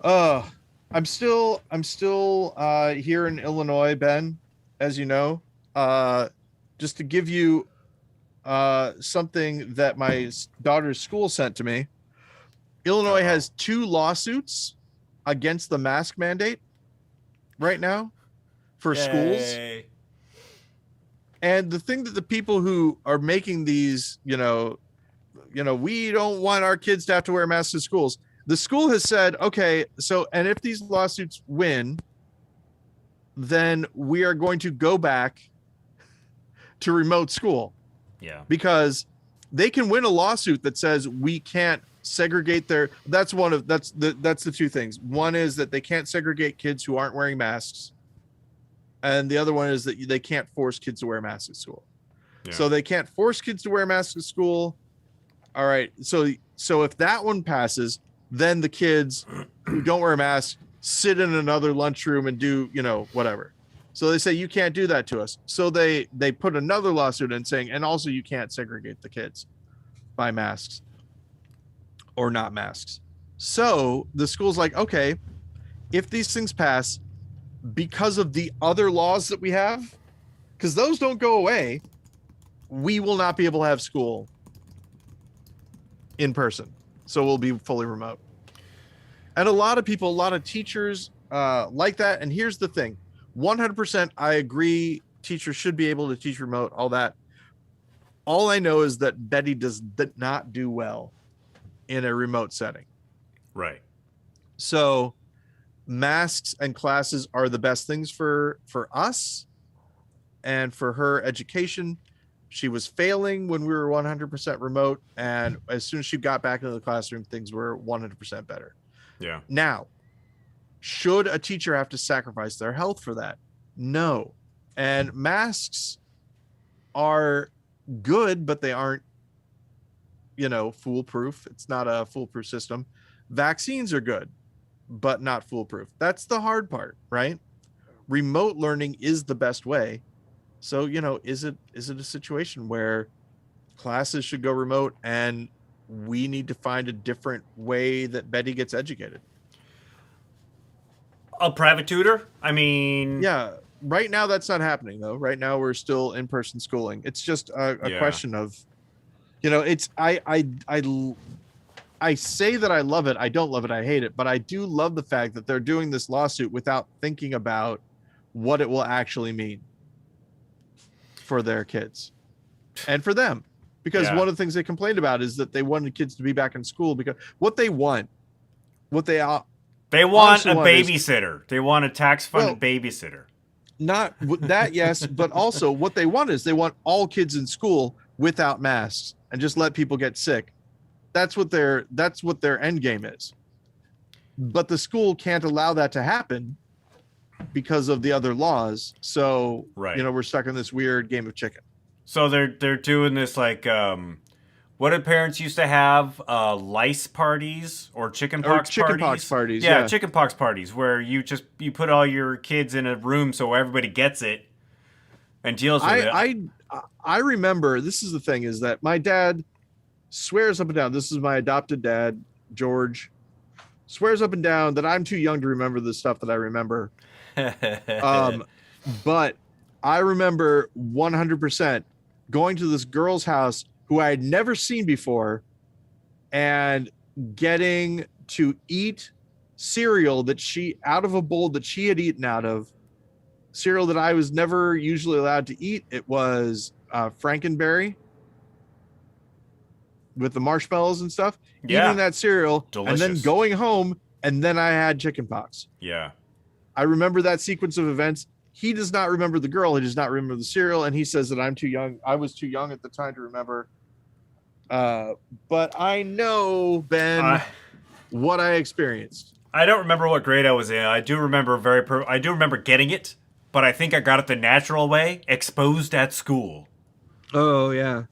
want. Uh, I'm still here in Illinois, Ben, as you know. Uh, just to give you something that my daughter's school sent to me. Illinois Uh-oh. has 2 lawsuits against the mask mandate right now for schools. Yay. And the thing that the people who are making these, we don't want our kids to have to wear masks in schools. The school has said, okay, so, and if these lawsuits win, then we are going to go back to remote school, Yeah. because they can win a lawsuit that says we can't segregate that's the 2 things. One is that they can't segregate kids who aren't wearing masks. And the other one is that they can't force kids to wear masks at school. Yeah. So they can't force kids to wear masks at school. All right. So if that one passes, then the kids who don't wear masks sit in another lunchroom and do, whatever. So they say, you can't do that to us. So they put another lawsuit in saying, and also you can't segregate the kids by masks or not masks. So the school's like, okay, if these things pass, because of the other laws that we have, because those don't go away, we will not be able to have school in person. So we'll be fully remote. And a lot of teachers like that. And here's the thing, 100% I agree, teachers should be able to teach remote, all that. All I know is that Betty does not do well in a remote setting. Right. So masks and classes are the best things for us and for her education. She was failing when we were 100% remote, and as soon as she got back into the classroom, things were 100% better. Yeah. Now, should a teacher have to sacrifice their health for that? No. And masks are good, but they aren't, foolproof. It's not a foolproof system. Vaccines are good, but not foolproof. That's the hard part, right? Remote learning is the best way. So, is it a situation where classes should go remote and we need to find a different way that Betty gets educated? A private tutor? I mean, Yeah, right now that's not happening though. Right now we're still in-person schooling. It's just a question of, it's I say that I love it. I don't love it. I hate it. But I do love the fact that they're doing this lawsuit without thinking about what it will actually mean for their kids and for them. Because one of the things they complained about is that they wanted kids to be back in school, because what they want a babysitter. They want a tax-funded babysitter. Not that, yes, but also what they want is they want all kids in school without masks and just let people get sick. That's what their end game is. But the school can't allow that to happen because of the other laws. So, we're stuck in this weird game of chicken. So they're doing this like what did parents used to have, lice parties or chickenpox parties? Yeah, chickenpox parties where you put all your kids in a room so everybody gets it and deals with it. I remember, this is the thing, is that my dad swears up and down, this is my adopted dad, George, swears up and down that I'm too young to remember the stuff that I remember. But I remember 100% going to this girl's house who I had never seen before and getting to eat cereal that out of a bowl that she had eaten out of, cereal that I was never usually allowed to eat. It was Frankenberry with the marshmallows and stuff. Yeah. Eating that cereal. Delicious. And then going home, and then I had chickenpox. Yeah. I remember that sequence of events. He does not remember the girl. He does not remember the cereal. And he says that I'm too young. I was too young at the time to remember. But I know, Ben, what I experienced. I don't remember what grade I was in. I do remember I do remember getting it, but I think I got it the natural way, exposed at school. Oh yeah.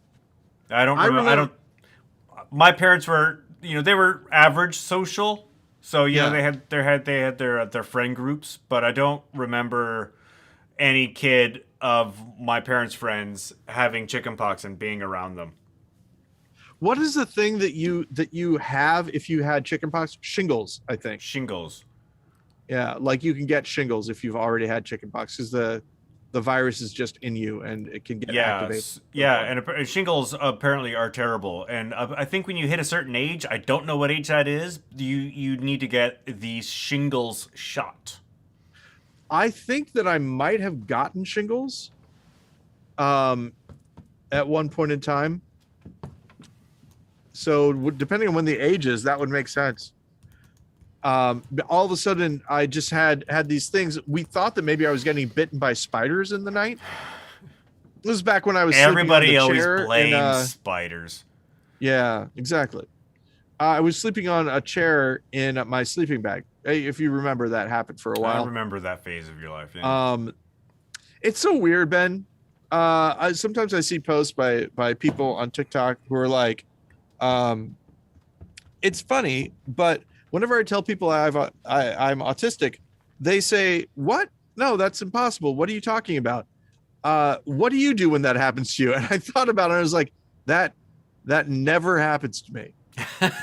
I don't. My parents were, they were average social, so they had their friend groups, but I don't remember any kid of my parents' friends having chickenpox and being around them. What is the thing that you have if you had chickenpox? Shingles, I think. Shingles. Yeah, like you can get shingles if you've already had chickenpox because the virus is just in you and it can get activated. And shingles apparently are terrible. And I think when you hit a certain age, I don't know what age that is, you need to get the shingles shot. I think that I might have gotten shingles at one point in time. So depending on when the age is, that would make sense. But all of a sudden, I just had these things. We thought that maybe I was getting bitten by spiders in the night. This was back when I was Everybody sleeping on the always chair blames spiders. Yeah, exactly. I was sleeping on a chair in my sleeping bag. Hey, if you remember, that happened for a while. I remember that phase of your life. Yeah. It's so weird, Ben. Sometimes I see posts by people on TikTok who are like, it's funny, but whenever I tell people I'm autistic, they say, "What? No, that's impossible. What are you talking about? What do you do when that happens to you?" And I thought about it. And I was like, that never happens to me.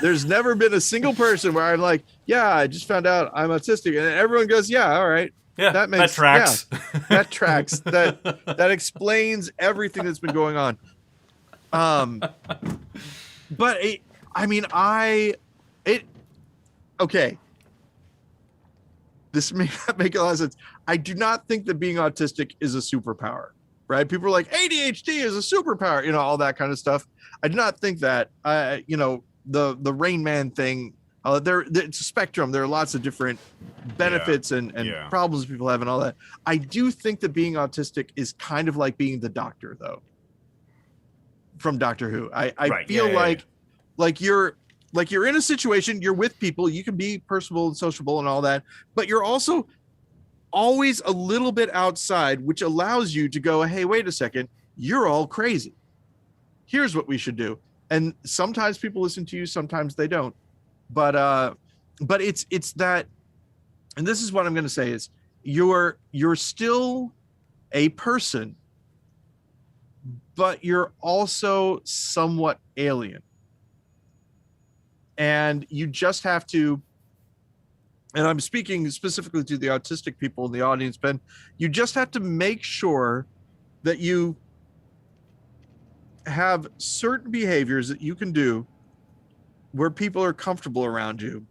There's never been a single person where I'm like, "Yeah, I just found out I'm autistic," and everyone goes, "Yeah, all right." Yeah, that tracks. Yeah, that tracks. That explains everything that's been going on. But okay. This may not make a lot of sense. I do not think that being autistic is a superpower, right? People are like, ADHD is a superpower, all that kind of stuff. I do not think that. The Rain Man thing. It's a spectrum. There are lots of different benefits and problems people have and all that. I do think that being autistic is kind of like being the Doctor, though. From Doctor Who, I feel like you're in a situation, you're with people, you can be personable and sociable and all that, but you're also always a little bit outside, which allows you to go, hey, wait a second, you're all crazy. Here's what we should do. And sometimes people listen to you, sometimes they don't. But it's that, and this is what I'm going to say is you're still a person, but you're also somewhat alien. And you just have to, and I'm speaking specifically to the autistic people in the audience, Ben, you just have to make sure that you have certain behaviors that you can do where people are comfortable around you.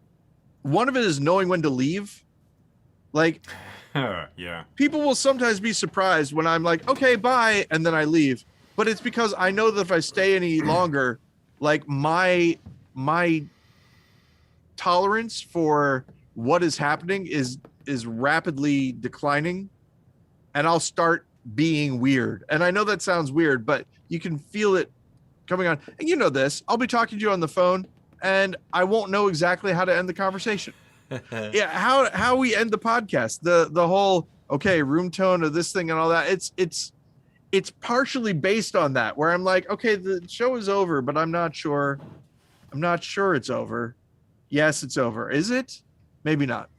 One of it is knowing when to leave. Like, yeah, people will sometimes be surprised when I'm like, okay, bye, and then I leave. But it's because I know that if I stay any longer, like my tolerance for what is happening is rapidly declining, and I'll start being weird. And I know that sounds weird, but you can feel it coming on. And you know this, I'll be talking to you on the phone and I won't know exactly how to end the conversation. Yeah, how we end the podcast, the whole room tone of this thing and all that, it's partially based on that, where I'm like, okay, the show is over, but I'm not sure it's over. Yes, it's over. Is it? Maybe not.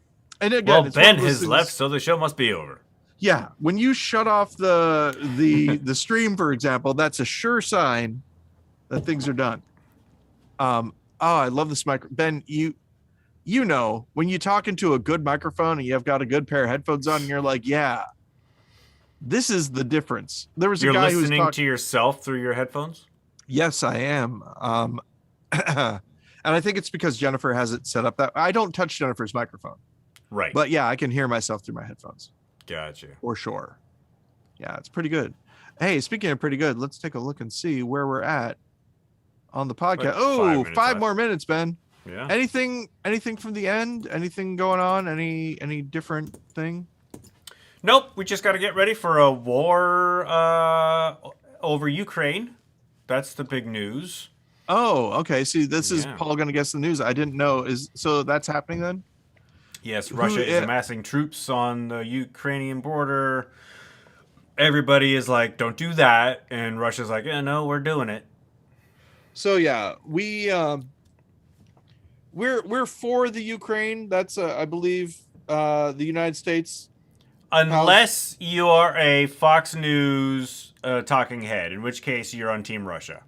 And again, well, Ben has left, so the show must be over. Yeah, when you shut off the stream, for example, that's a sure sign that things are done. I love this micro. Ben, you know, when you talk into a good microphone and you've got a good pair of headphones on, and you're like, yeah, this is the difference. There was a guy who was listening to yourself through your headphones. Yes, I am. And I think it's because Jennifer has it set up that I don't touch Jennifer's microphone. Right. But yeah, I can hear myself through my headphones. Gotcha. For sure. Yeah, it's pretty good. Hey, speaking of pretty good, let's take a look and see where we're at on the podcast. Like 5 more minutes, Ben. Yeah. Anything from the end? Anything going on? Any different thing? Nope. We just got to get ready for a war over Ukraine. That's the big news. Oh, okay. See, this is Paul going to guess the news. I didn't know. So that's happening then? Yes, Russia is amassing troops on the Ukrainian border. Everybody is like, don't do that. And Russia's like, yeah, no, we're doing it. So yeah, we're for the Ukraine. That's I believe the United States Unless you are a Fox News talking head, in which case you're on Team Russia.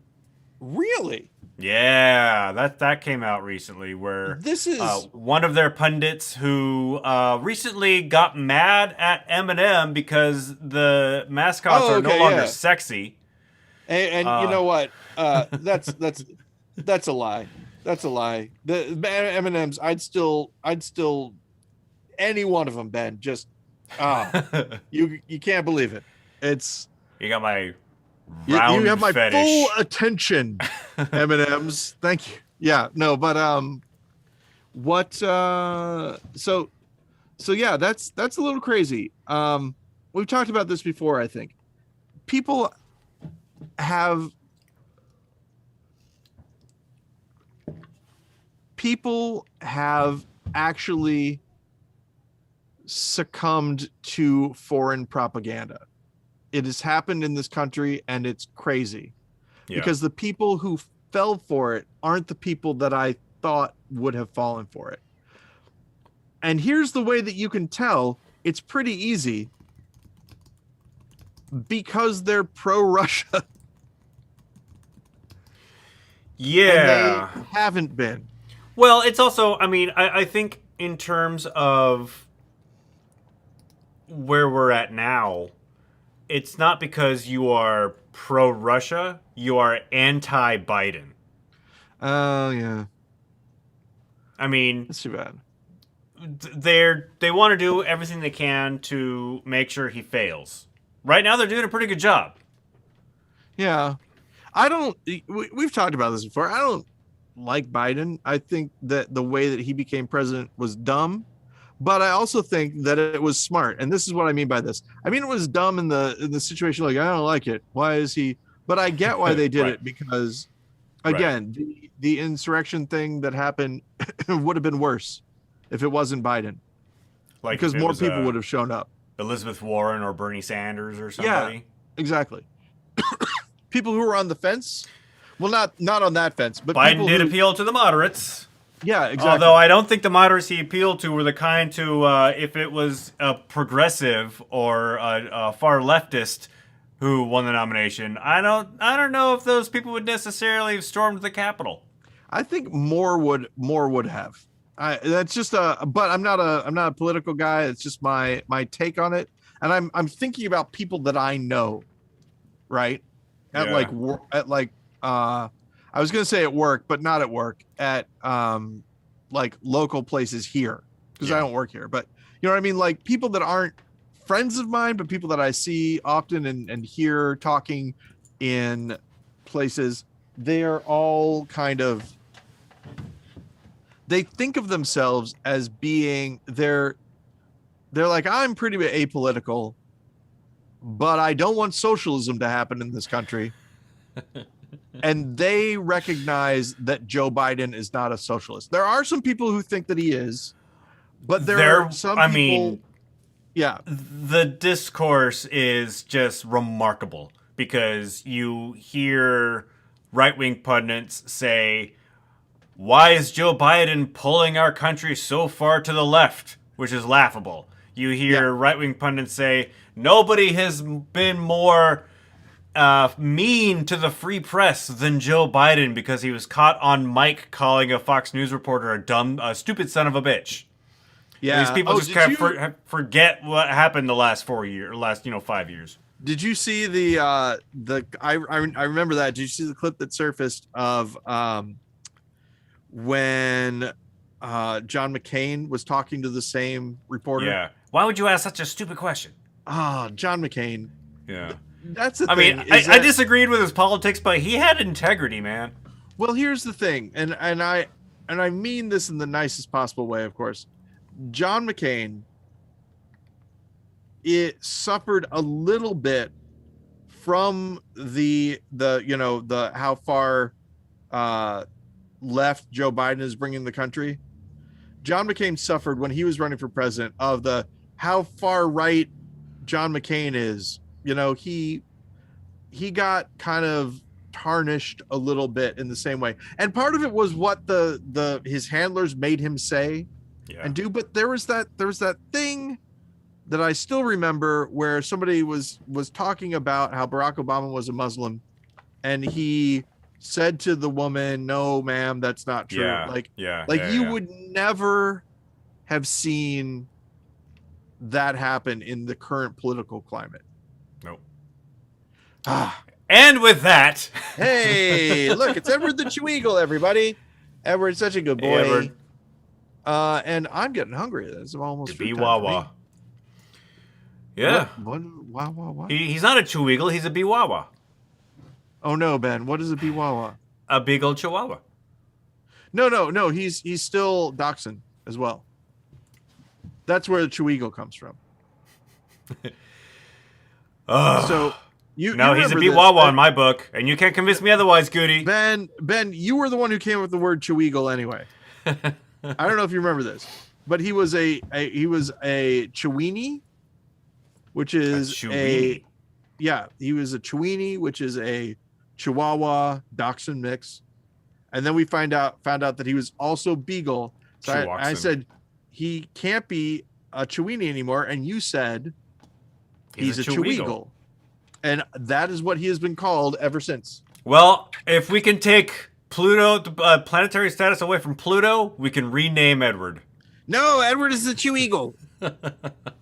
Really? Yeah, that came out recently, where This is one of their pundits who recently got mad at Eminem because the mascots are no okay, longer yeah. sexy. And you Uh, know what? That's a lie. That's a lie. The M&Ms, I'd still any one of them, Ben. Just you can't believe it. It's you got my you have round my full fetish. attention, M&Ms. Thank you. Yeah, no, but what so yeah, that's a little crazy. We've talked about this before, I think. People have people have actually succumbed to foreign propaganda. It has happened in this country, and it's crazy because the people who fell for it aren't the people that I thought would have fallen for it. And here's the way that you can tell it's pretty easy, because they're pro-Russia. Yeah. And they haven't been. Well, it's also, I mean, I think in terms of where we're at now, it's not because you are pro-Russia, you are anti-Biden. Oh, yeah. I mean, That's too bad. They want to do everything they can to make sure he fails. Right now, they're doing a pretty good job. Yeah. We've talked about this before. I don't like Biden. I think that the way that he became president was dumb, but I also think that it was smart. And this is what I mean by this. I mean, it was dumb in the situation. Like, I don't like it. Why is he? But I get why they did Right. it, because again, the insurrection thing that happened would have been worse if it wasn't Biden, Like because more people would have shown up. Elizabeth Warren or Bernie Sanders or somebody. Yeah, exactly. People who were on the fence. Well, not on that fence, but Biden did appeal to the moderates. Yeah, exactly. Although I don't think the moderates he appealed to were the kind to, if it was a progressive or a far leftist who won the nomination, I don't know if those people would necessarily have stormed the Capitol. I think more would have. That's just but I'm not a political guy. It's just my take on it, and I'm thinking about people that I know, right? I was gonna say at work, but not at work, at like local places here, because I don't work here. But you know what I mean? Like people that aren't friends of mine, but people that I see often and hear talking in places. They are all kind of, they think of themselves as being, they're like, I'm pretty apolitical, but I don't want socialism to happen in this country. And they recognize that Joe Biden is not a socialist. There are some people who think that he is, but there are some people. Mean, yeah. The discourse is just remarkable, because you hear right-wing pundits say, why is Joe Biden pulling our country so far to the left? Which is laughable. You hear right-wing pundits say, nobody has been more mean to the free press than Joe Biden, because he was caught on mic calling a Fox News reporter a stupid son of a bitch. Yeah. These people just kind of forget what happened the last 5 years. Did you see I remember that. Did you see the clip that surfaced of when John McCain was talking to the same reporter? Yeah. Why would you ask such a stupid question? John McCain. Yeah. That's the thing. I mean, I disagreed with his politics, but he had integrity, man. Well, here's the thing, and I mean this in the nicest possible way, of course. John McCain, it suffered a little bit from the how far left Joe Biden is bringing the country. John McCain suffered when he was running for president of the how far right John McCain is. You know, he got kind of tarnished a little bit in the same way, and part of it was what his handlers made him say and do. But there was that thing that I still remember where somebody was talking about how Barack Obama was a Muslim, and he said to the woman, "No, ma'am, that's not true." You would never have seen that happen in the current political climate. Nope. Ah. And with that, hey, look, it's Edward the Cheweagle, everybody. Edward's such a good boy. Edward. And I'm getting hungry. It's almost Be Wawa. Yeah. What? What? He's not a Cheweagle. He's a Biwawa. Oh no, Ben. What is a Biwawa? A big old Chihuahua. No. He's still Dachshund as well. That's where the Cheweagle comes from. So he's a Biwawa in my book, and you can't convince me otherwise, Goody. Ben, you were the one who came up with the word Cheweagle anyway. I don't know if you remember this, but he was a Chewini, which is he was a Chewini, which is a Chihuahua Dachshund mix, and then we found out that he was also Beagle. So I said he can't be a Chewini anymore, and you said he's a Cheweagle, and that is what he has been called ever since. Well, if we can take Pluto, planetary status away from Pluto, we can rename Edward. No, Edward is the Cheweagle.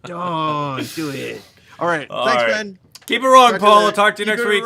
Don't do it. All right. Thanks, Ben. Keep it wrong, Paul. I'll talk to you next week.